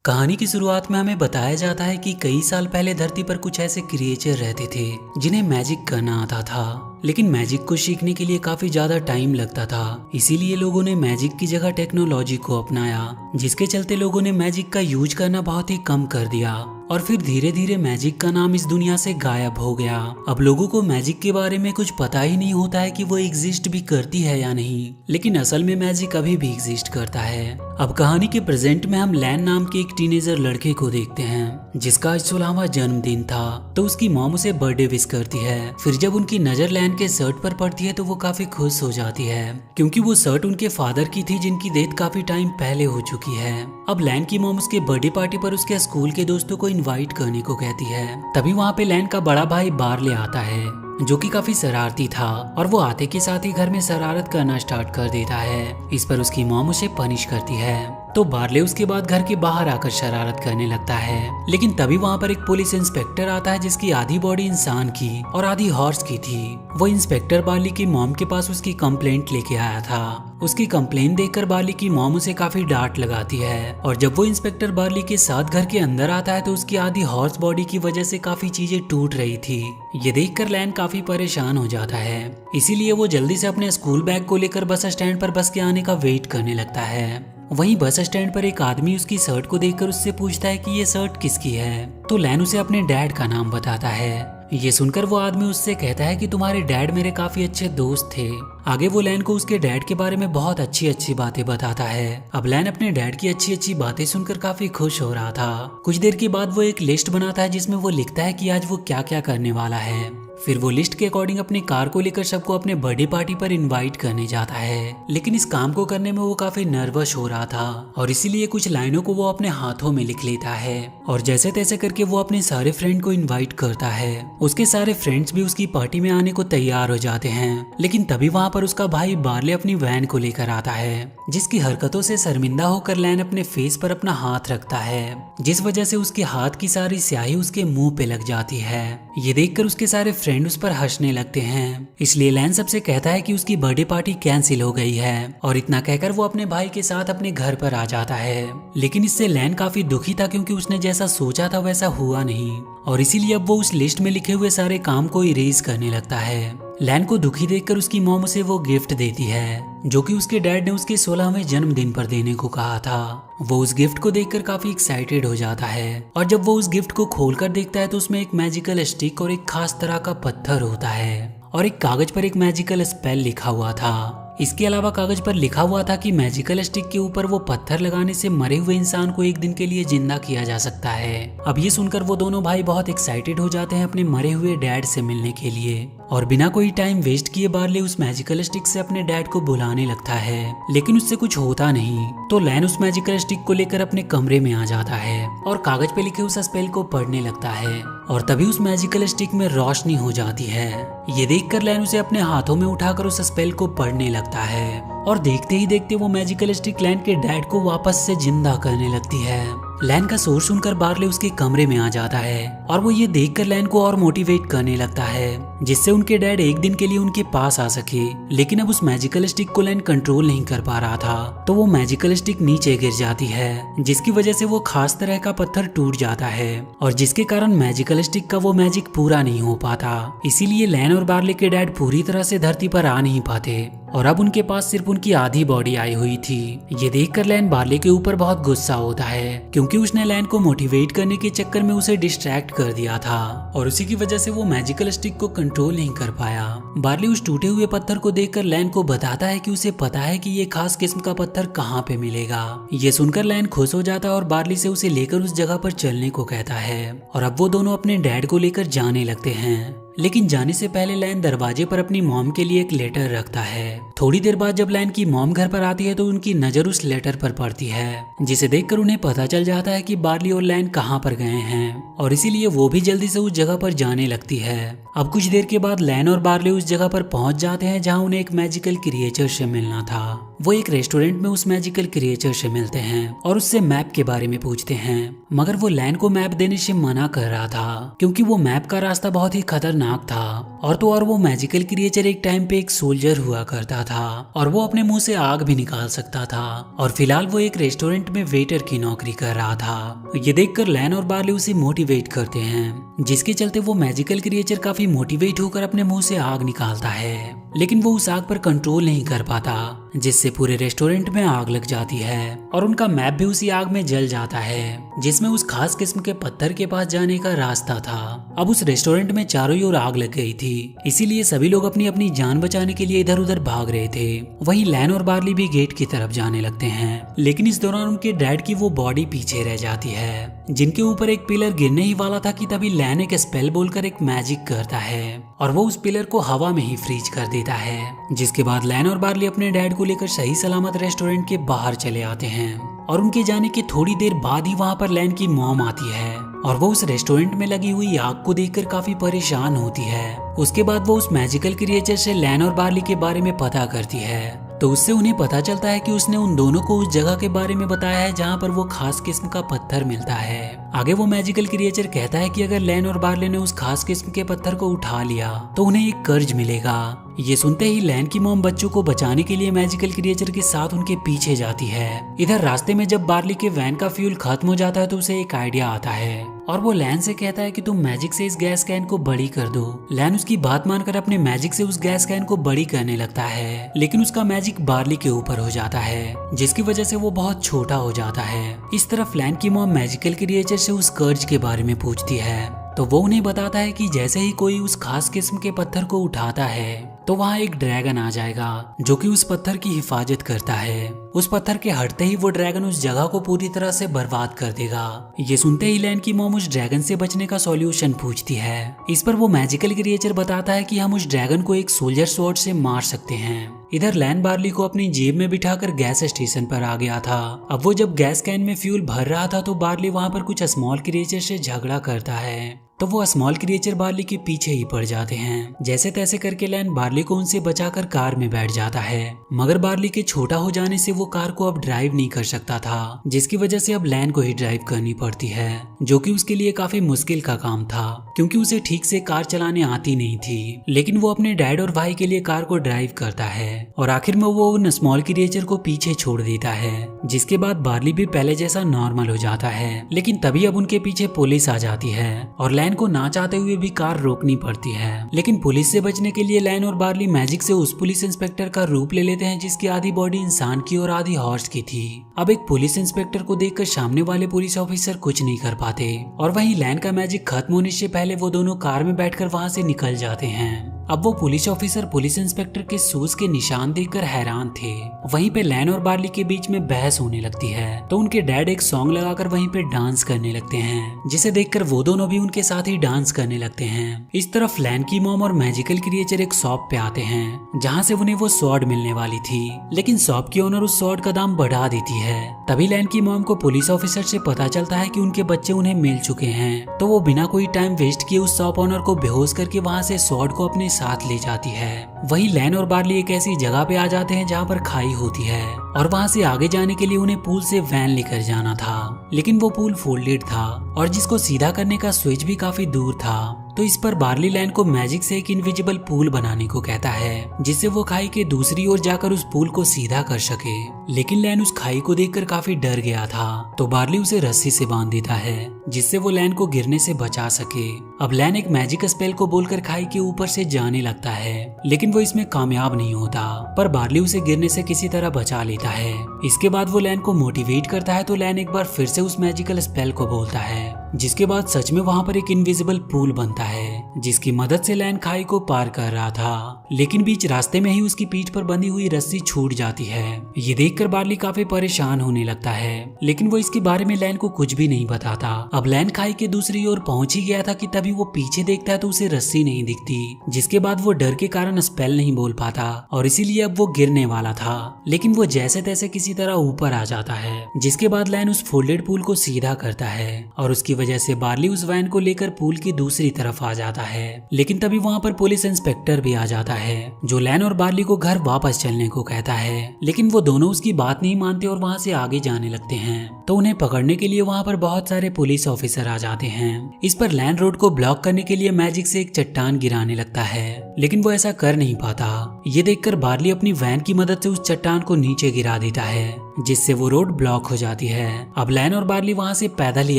कहानी की शुरुआत में हमें बताया जाता है कि कई साल पहले धरती पर कुछ ऐसे क्रिएचर रहते थे जिन्हें मैजिक करना आता था। लेकिन मैजिक को सीखने के लिए काफी ज्यादा टाइम लगता था। इसीलिए लोगों ने मैजिक की जगह टेक्नोलॉजी को अपनाया, जिसके चलते लोगों ने मैजिक का यूज करना बहुत ही कम कर दिया और फिर धीरे धीरे मैजिक का नाम इस दुनिया से गायब हो गया। अब लोगों को मैजिक के बारे में कुछ पता ही नहीं होता है कि वो एग्जिस्ट भी करती है या नहीं, लेकिन असल में मैजिक अभी भी एग्जिस्ट करता है। अब कहानी के प्रेजेंट में हम लैन नाम के एक टीनेजर लड़के को देखते हैं जिसका आज 16वां जन्मदिन था। तो उसकी मॉम उसे बर्थडे विश करती है। फिर जब उनकी नजर लैन के शर्ट पर पड़ती है तो वो काफी खुश हो जाती है, क्योंकि वो शर्ट उनके फादर की थी जिनकी डेथ काफी टाइम पहले हो चुकी है। अब लैन की मॉम उसके बर्थडे पार्टी पर उसके स्कूल के दोस्तों को इनवाइट करने को कहती है। तभी वहाँ पे लैन का बड़ा भाई बार्ले आता है, जो कि काफी शरारती था, और वो आते के साथ ही घर में शरारत करना स्टार्ट कर देता है। इस पर उसकी मॉम उसे पनिश करती है। तो बार्ले उसके बाद घर के बाहर आकर शरारत करने लगता है। लेकिन तभी वहाँ पर एक पुलिस इंस्पेक्टर आता है जिसकी आधी बॉडी इंसान की और आधी हॉर्स की थी। वो इंस्पेक्टर बार्ली की मॉम के पास उसकी कंप्लेंट लेके आया था। उसकी कंप्लेंट देखकर बार्ली की मॉम उसे काफी डांट लगाती है, और जब वो इंस्पेक्टर बार्ली के साथ घर के अंदर आता है तो उसकी आधी हॉर्स बॉडी की वजह से काफी चीजें टूट रही थी। ये देखकर लैन काफी परेशान हो जाता है। इसीलिए वो जल्दी से अपने स्कूल बैग को लेकर बस स्टैंड पर बस के आने का वेट करने लगता है। वहीं बस स्टैंड पर एक आदमी उसकी शर्ट को देखकर उससे पूछता है कि ये शर्ट किसकी है। तो लैन उसे अपने डैड का नाम बताता है। ये सुनकर वो आदमी उससे कहता है कि तुम्हारे डैड मेरे काफी अच्छे दोस्त थे। आगे वो लैन को उसके डैड के बारे में बहुत अच्छी अच्छी बातें बताता है। अब लैन अपने डैड की अच्छी अच्छी बातें सुनकर काफी खुश हो रहा था। कुछ देर के बाद वो एक लिस्ट बनाता है जिसमें वो लिखता है कि आज वो क्या क्या करने वाला है। फिर वो लिस्ट के अकॉर्डिंग अपनी कार को लेकर सबको अपने बर्थडे पार्टी पर इनवाइट करने जाता है। लेकिन इस काम को करने में वो काफी नर्वस हो रहा था, और इसीलिए कुछ लाइनों को वो अपने हाथों में लिख लेता है, और जैसे तैसे करके वो अपने सारे फ्रेंड को इनवाइट करता है। उसके सारे फ्रेंड्स भी उसकी पार्टी में आने को तैयार हो जाते हैं। लेकिन तभी वहाँ पर उसका भाई बार्ले अपनी वैन को लेकर आता है, जिसकी हरकतों से शर्मिंदा होकर लैन अपने फेस पर अपना हाथ रखता है, जिस वजह से उसके हाथ की सारी स्याही उसके मुंह पे लग जाती है। ये देखकर उसके सारे फ्रेंड उस पर हंसने लगते हैं। इसलिए लैन सबसे कहता है कि उसकी बर्थडे पार्टी कैंसिल हो गई है, और इतना कहकर वो अपने भाई के साथ अपने घर पर आ जाता है। लेकिन इससे लैन काफी दुखी था, क्योंकि उसने जैसा सोचा था वैसा हुआ नहीं, और इसीलिए अब वो उस लिस्ट में लिखे हुए सारे काम को इरेज करने लगता है। लैन को दुखी देखकर उसकी मॉम उसे वो गिफ्ट देती है, जो कि उसके डैड ने उसके 16वें जन्मदिन पर देने को कहा था। वो उस गिफ्ट को देखकर काफी एक्साइटेड हो जाता है, और जब वो उस गिफ्ट को खोलकर देखता है तो उसमें एक मैजिकल स्टिक और एक खास तरह का पत्थर होता है, और एक कागज पर एक मैजिकल स्पेल लिखा हुआ था। इसके अलावा कागज पर लिखा हुआ था कि मैजिकल स्टिक के ऊपर वो पत्थर लगाने से मरे हुए इंसान को एक दिन के लिए जिंदा किया जा सकता है। अब ये सुनकर वो दोनों भाई बहुत एक्साइटेड हो जाते हैं अपने मरे हुए डैड से मिलने के लिए, और बिना कोई टाइम वेस्ट किए बार्ले उस मैजिकल स्टिक से अपने डैड को बुलाने लगता है। लेकिन उससे कुछ होता नहीं। तो लैन उस मैजिकल स्टिक को लेकर अपने कमरे में आ जाता है और कागज पे लिखे उस स्पेल को पढ़ने लगता है, और तभी उस मैजिकल स्टिक में रोशनी हो जाती है। ये देखकर लैन उसे अपने हाथों में उठाकर उस स्पेल को पढ़ने लगता है, और देखते ही देखते वो मैजिकल स्टिक लैन के डैड को वापस से जिंदा करने लगती है। लैन का शोर सुनकर बार्ले उसके कमरे में आ जाता है, और वो ये देखकर लैन को और मोटिवेट करने लगता है, जिससे उनके डैड एक दिन के लिए उनके पास आ सके। लेकिन अब उस मैजिकल स्टिक को लैन कंट्रोल नहीं कर पा रहा था, तो वो मैजिकल स्टिक नीचे गिर जाती है, जिसकी वजह से वो खास तरह का पत्थर टूट जाता है, और जिसके कारण मैजिकल स्टिक का वो मैजिक पूरा नहीं हो पाता। इसीलिए लैन और बार्ले के डैड पूरी तरह से धरती पर आ नहीं पाते, और अब उनके पास सिर्फ उनकी आधी बॉडी आई हुई थी। ये देखकर लैन बार्ले के ऊपर बहुत गुस्सा होता है, क्योंकि उसने लैन को मोटिवेट करने के चक्कर में उसे डिस्ट्रैक्ट कर दिया था, और उसी की वजह से वो मैजिकल स्टिक को कंट्रोल नहीं कर पाया। बार्ले उस टूटे हुए पत्थर को देखकर लैन को बताता है कि उसे पता है कि ये खास किस्म का पत्थर कहाँ पे मिलेगा। ये सुनकर लैन खुश हो जाता है और बार्ले से उसे लेकर उस जगह पर चलने को कहता है, और अब वो दोनों अपने डैड को लेकर जाने लगते हैं। लेकिन जाने से पहले लैन दरवाजे पर अपनी मॉम के लिए एक लेटर रखता है। थोड़ी देर बाद जब लैन की मॉम घर पर आती है तो उनकी नजर उस लेटर पर पड़ती है, जिसे देखकर उन्हें पता चल जाता है कि बार्ली और लैन कहाँ पर गए हैं, और इसीलिए वो भी जल्दी से उस जगह पर जाने लगती है। अब कुछ देर के बाद लैन और बार्ली उस जगह पर पहुंच जाते हैं जहाँ उन्हें एक मैजिकल क्रिएचर से मिलना था। वो एक रेस्टोरेंट में उस मैजिकल क्रिएचर से मिलते हैं और उससे मैप के बारे में पूछते हैं, मगर वो लैन को मैप देने से मना कर रहा था क्योंकि वो मैप का रास्ता बहुत ही खतरनाक था। और तो और वो मैजिकल क्रिएचर एक टाइम पे एक सोल्जर हुआ करता था और वो अपने मुंह से आग भी निकाल सकता था और फिलहाल वो एक रेस्टोरेंट में वेटर की नौकरी कर रहा था। ये देखकर लैन और बार्ली उसे मोटिवेट करते हैं, जिसके चलते वो मैजिकल क्रिएचर काफी मोटिवेट होकर अपने मुंह से आग निकालता है, लेकिन वो उस आग पर कंट्रोल नहीं कर पाता, जिससे पूरे रेस्टोरेंट में आग लग जाती है और उनका मैप भी उसी आग में जल जाता है, जिसमें उस खास किस्म के पत्थर के पास जाने का रास्ता था। अब उस रेस्टोरेंट में चारों ओर आग लग गई थी, इसीलिए सभी लोग अपनी अपनी जान बचाने के लिए इधर उधर भाग रहे थे। वहीं लैन और बार्ली भी गेट की तरफ जाने लगते हैं, लेकिन इस दौरान उनके डैड की वो बॉडी पीछे रह जाती है, जिनके ऊपर एक पिलर गिरने ही वाला था कि तभी लैन एक स्पेल बोलकर एक मैजिक करता है और वो उस पिलर को हवा में ही फ्रीज कर देता है, जिसके बाद लैन और बार्ली अपने डैड को लेकर सही सलामत रेस्टोरेंट के बाहर चले आते हैं। और उनके जाने के थोड़ी देर बाद ही वहाँ पर लैन की मॉम आती है और वो उस रेस्टोरेंट में लगी हुई आग को देखकर काफी परेशान होती है। उसके बाद वो उस मैजिकल क्रिएचर से लैन और बार्ली के बारे में पता करती है, तो उससे उन्हें पता चलता है कि उसने उन दोनों को उस जगह के बारे में बताया है जहाँ पर वो खास किस्म का पत्थर मिलता है। आगे वो मैजिकल क्रिएचर कहता है कि अगर लैन और बार्ली ने उस खास किस्म के पत्थर को उठा लिया तो उन्हें एक कर्ज मिलेगा। ये सुनते ही लैन की मॉम बच्चों को बचाने के लिए मैजिकल क्रिएचर के साथ उनके पीछे जाती है। इधर रास्ते में जब बार्ली के वैन का फ्यूल खत्म हो जाता है तो उसे एक आइडिया आता है और वो लैन से कहता है कि तुम मैजिक से इस गैस कैन को बड़ी कर दो। लैन उसकी बात मानकर अपने मैजिक से उस गैस कैन को बड़ी करने लगता है, लेकिन उसका मैजिक बार्ली के ऊपर हो जाता है, जिसकी वजह से वो बहुत छोटा हो जाता है। इस तरफ लैन की मॉम मैजिकल क्रिएचर से उस कर्ज के बारे में पूछती है, तो वो उन्हें बताता है कि जैसे ही कोई उस खास किस्म के पत्थर को उठाता है तो वहाँ एक ड्रैगन आ जाएगा जो कि उस पत्थर की हिफाजत करता है। उस पत्थर के हटते ही वो ड्रैगन उस जगह को पूरी तरह से बर्बाद कर देगा। ये सुनते ही लैन की मॉम उस ड्रैगन से बचने का सॉल्यूशन पूछती है। इस पर वो मैजिकल क्रिएचर बताता है कि हम उस ड्रैगन को एक सोल्जर स्वॉर्ड से मार सकते हैं। इधर लैन बार्ली को अपनी जेब में बिठाकर गैस स्टेशन पर आ गया था। अब वो जब गैस कैन में फ्यूल भर रहा था तो बार्ली वहाँ पर कुछ स्मॉल क्रिएचर से झगड़ा करता है, तो वो स्मॉल क्रिएचर बार्ली के पीछे ही पड़ जाते हैं। जैसे तैसे करके लैन बार्ली को उनसे बचाकर कार में बैठ जाता है, मगर बार्ली के छोटा हो जाने से वो कार को अब ड्राइव नहीं कर सकता था, जिसकी वजह से अब लैन को ही ड्राइव करनी पड़ती है, जो कि उसके लिए काफी मुश्किल का काम था क्योंकि उसे ठीक से कार चलाने आती नहीं थी। लेकिन वो अपने डैड और भाई के लिए कार को ड्राइव करता है और आखिर में वो उन स्मॉल क्रिएचर को पीछे छोड़ देता है, जिसके बाद बार्ली भी पहले जैसा नॉर्मल हो जाता है। लेकिन तभी अब उनके पीछे पुलिस आ जाती है और लैन को ना चाहते हुए भी कार रोकनी पड़ती है। लेकिन पुलिस से बचने के लिए लैन और बार्ली मैजिक से उस पुलिस इंस्पेक्टर का रूप ले लेते हैं जिसकी आधी बॉडी इंसान की और आधी हॉर्स की थी। अब एक पुलिस इंस्पेक्टर को देखकर सामने वाले पुलिस ऑफिसर कुछ नहीं कर पाते और वहीं लैन का मैजिक खत्म होने से पहले वो दोनों कार में बैठकर वहां से निकल जाते हैं। अब वो पुलिस ऑफिसर पुलिस इंस्पेक्टर के शूज के निशान देखकर हैरान थे। वहीं पे लैन और बार्ली के बीच में बहस होने लगती है, तो उनके डैड एक सॉन्ग लगाकर वहीं पे डांस करने लगते हैं, जिसे देखकर वो दोनों भी उनके साथ ही डांस करने लगते हैं। इस तरफ लैन की मॉम और मैजिकल क्रिएचर एक शॉप पे आते हैं जहाँ से उन्हें वो स्वॉर्ड मिलने वाली थी, लेकिन शॉप की ओनर उस स्वॉर्ड का दाम बढ़ा देती है। तभी लैन की मॉम को पुलिस ऑफिसर से पता चलता है कि उनके बच्चे उन्हें मिल चुके हैं, तो वो बिना कोई टाइम वेस्ट किए उस शॉप ओनर को बेहोश करके वहाँ से स्वॉर्ड को अपने साथ ले जाती है। वहीं लैन और बार्ली एक ऐसी जगह पे आ जाते हैं जहाँ पर खाई होती है और वहाँ से आगे जाने के लिए उन्हें पूल से वैन लेकर जाना था, लेकिन वो पूल फोल्डेड था और जिसको सीधा करने का स्विच भी काफी दूर था। तो इस पर बार्ली लैन को मैजिक से एक इनविजिबल पूल बनाने को कहता है, जिससे वो खाई के दूसरी ओर जाकर उस पूल को सीधा कर सके। लेकिन लैन उस खाई को देखकर काफी डर गया था, तो बार्ली उसे रस्सी से बांध देता है जिससे वो लैन को गिरने से बचा सके। अब लैन एक मैजिक स्पेल को बोलकर खाई के ऊपर से जाने लगता है, लेकिन वो इसमें कामयाब नहीं होता, पर बार्ली उसे गिरने से किसी तरह बचा लेता है। इसके बाद वो लैन को मोटिवेट करता है, तो लैन एक बार फिर से उस मैजिकल स्पेल को बोलता है, जिसके बाद सच में वहाँ पर एक इनविजिबल पूल बनता है, जिसकी मदद से लैन खाई को पार कर रहा था। लेकिन बीच रास्ते में ही उसकी पीठ पर बंधी हुई रस्सी छूट जाती है। ये देखकर बार्ली काफी परेशान होने लगता है, लेकिन वो इसके बारे में लैन को कुछ भी नहीं बताता। अब लैन खाई के दूसरी ओर पहुंच ही गया था कि तभी वो पीछे देखता है तो उसे रस्सी नहीं दिखती, जिसके बाद वो डर के कारण स्पेल नहीं बोल पाता और इसीलिए अब वो गिरने वाला था। लेकिन वो जैसे तैसे किसी तरह ऊपर आ जाता है, जिसके बाद लैन उस फोल्डेड पूल को सीधा करता है और उसकी वजह से बार्ली उस वैन को लेकर पूल की दूसरी तरफ आ जाता जाता है। लेकिन तभी वहाँ पर पुलिस इंस्पेक्टर भी आ जाता है जो लैन और बार्ली को घर वापस चलने को कहता है, लेकिन वो दोनों उसकी बात नहीं मानते और वहाँ से आगे जाने लगते हैं। तो उन्हें पकड़ने के लिए वहाँ पर बहुत सारे पुलिस ऑफिसर आ जाते हैं। इस पर लैन रोड को ब्लॉक करने के लिए मैजिक से एक चट्टान गिराने लगता है, लेकिन वो ऐसा कर नहीं पाता। ये देखकर बार्ली अपनी वैन की मदद से उस चट्टान को नीचे गिरा देता है, जिससे वो रोड ब्लॉक हो जाती है। अब लैन और बार्ली वहाँ से पैदल ही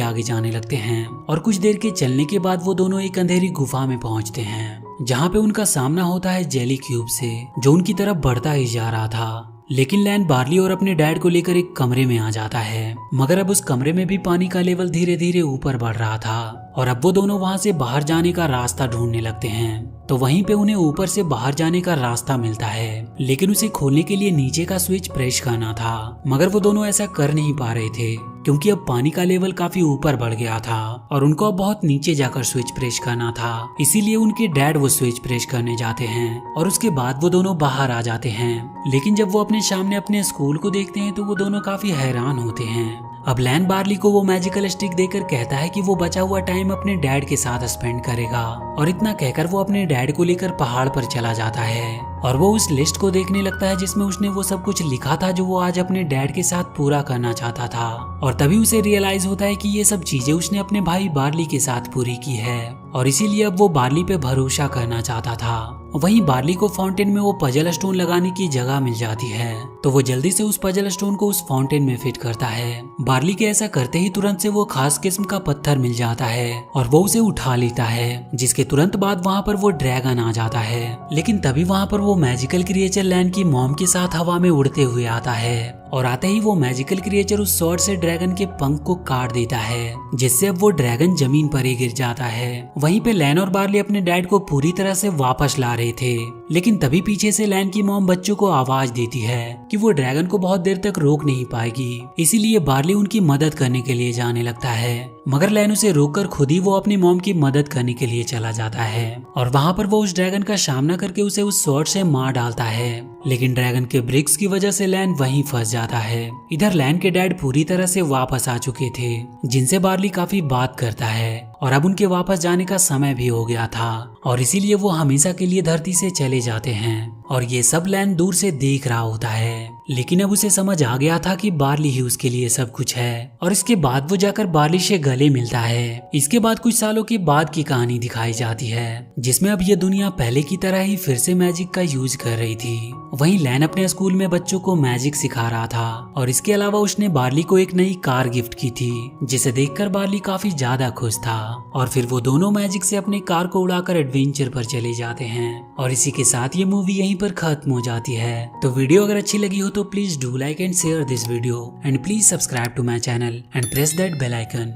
आगे जाने लगते हैं और कुछ देर के चलने के बाद वो दोनों एक अंधेरी गुफा में पहुँचते हैं, जहाँ पे उनका सामना होता है जेली क्यूब से, जो उनकी तरफ बढ़ता ही जा रहा था। लेकिन लैन बार्ली और अपने डैड को लेकर एक कमरे में आ जाता है, मगर अब उस कमरे में भी पानी का लेवल धीरे धीरे ऊपर बढ़ रहा था और अब वो दोनों वहाँ से बाहर जाने का रास्ता ढूंढने लगते हैं। तो वहीं पे उन्हें ऊपर से बाहर जाने का रास्ता मिलता है, लेकिन उसे खोलने के लिए नीचे का स्विच प्रेस करना था, मगर वो दोनों ऐसा कर नहीं पा रहे थे क्योंकि अब पानी का लेवल काफी ऊपर बढ़ गया था और उनको अब बहुत नीचे जाकर स्विच प्रेस करना था। इसीलिए उनके डैड वो स्विच प्रेस करने जाते हैं और उसके बाद वो दोनों बाहर आ जाते हैं। लेकिन जब वो अपने सामने अपने स्कूल को देखते हैं तो वो दोनों काफी हैरान होते हैं। अब लैन बार्ली को वो मैजिकल स्टिक देकर कहता है कि वो बचा हुआ टाइम अपने डैड के साथ स्पेंड करेगा, और इतना कहकर वो अपने डैड को लेकर पहाड़ पर चला जाता है और वो उस लिस्ट को देखने लगता है जिसमें उसने वो सब कुछ लिखा था जो वो आज अपने डैड के साथ पूरा करना चाहता था। और तभी उसे रियलाइज होता है कि ये सब चीजें उसने अपने भाई बार्ली के साथ पूरी की है और इसीलिए अब वो बार्ली पे भरोसा करना चाहता था। वहीं बार्ली को फाउंटेन में वो पजल स्टोन लगाने की जगह मिल जाती है, तो वो जल्दी से उस पजल स्टोन को उस फाउंटेन में फिट करता है। बार्ली के ऐसा करते ही तुरंत से वो खास किस्म का पत्थर मिल जाता है और वो उसे उठा लेता है, जिसके तुरंत बाद वहाँ पर वो ड्रैगन आ जाता है। लेकिन तभी वहाँ पर वो मैजिकल क्रिएचर लैन की मॉम के साथ हवा में उड़ते हुए आता है और आते ही वो मैजिकल क्रिएचर उस स्वॉर्ड से ड्रैगन के पंख को काट देता है, जिससे अब वो ड्रैगन जमीन पर ही गिर जाता है। वहीं पे लैन और बार्ली अपने डैड को पूरी तरह से वापस ला रहे थे, लेकिन तभी पीछे से लैन की मॉम बच्चों को आवाज देती है कि वो ड्रैगन को बहुत देर तक रोक नहीं पाएगी। इसीलिए बार्ली उनकी मदद करने के लिए जाने लगता है, मगर लैन उसे रोककर खुद ही वो अपनी मॉम की मदद करने के लिए चला जाता है और वहाँ पर वो उस ड्रैगन का सामना करके उसे उस स्वॉर्ड से मार डालता है। लेकिन ड्रैगन के ब्रिक्स की वजह से लैन वहीं फंस जाता है। इधर लैन के डैड पूरी तरह से वापस आ चुके थे, जिनसे बार्ली काफी बात करता है और अब उनके वापस जाने का समय भी हो गया था और इसीलिए वो हमेशा के लिए धरती से चले जाते हैं। और ये सब लैन दूर से देख रहा होता है, लेकिन अब उसे समझ आ गया था कि बार्ली ही उसके लिए सब कुछ है। और इसके बाद वो जाकर बार्ली से गले मिलता है। इसके बाद कुछ सालों के बाद की कहानी दिखाई जाती है, जिसमें अब ये दुनिया पहले की तरह ही फिर से मैजिक का यूज कर रही थी। वहीं लैन अपने स्कूल में बच्चों को मैजिक सिखा रहा था और इसके अलावा उसने बार्ली को एक नई कार गिफ्ट की थी, जिसे देखकर बार्ली काफी ज्यादा खुश था। और फिर वो दोनों मैजिक से अपनी कार को उड़ाकर एडवेंचर पर चले जाते हैं। और इसी के साथ ये मूवी यहीं पर खत्म हो जाती है। तो वीडियो अगर अच्छी लगी हो तो please do like and share this video and please subscribe to my channel and press that bell icon.